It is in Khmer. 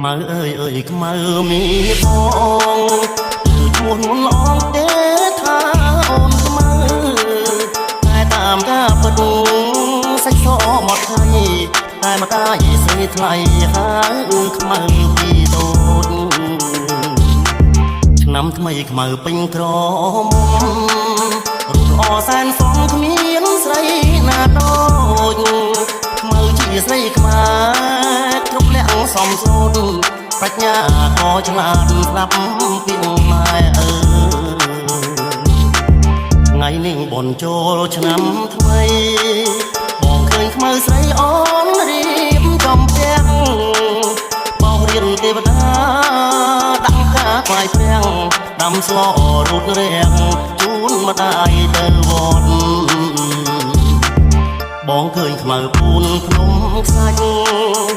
មើអើយអើយខ្មៅមានបងគឺឈ្មោះនួនល្អងទេថាអូនខ្មៅតែតាមការពិតសាច់សមកថ្លៃតែមកតាយស្រីថ្លៃហើយខ្មៅពីតូចឆ្នាំថ្មីខ្មៅពេញក្រមុំរូបល្អសែនសមគ្មានស្រីណាដូចខ្មៅជាស្រីខ្មែរគ្រប់លក្ខសមសូនប្រាជ្ញាក៏ឆ្លាតស្ដាប់ពីម៉ែថ្ងៃនេះបនចូលឆ្នាំថ្មីបងឃើញខ្មៅស្រីអូនរៀបចំពាំងបោរៀនទេវតាដាក់ការខ្វាយព្រាំងដាំស្លរូតរាំងជូនម្ដាយទៅវត្តបងឃើញខ្មៅពូនភ្នំខ្សាច់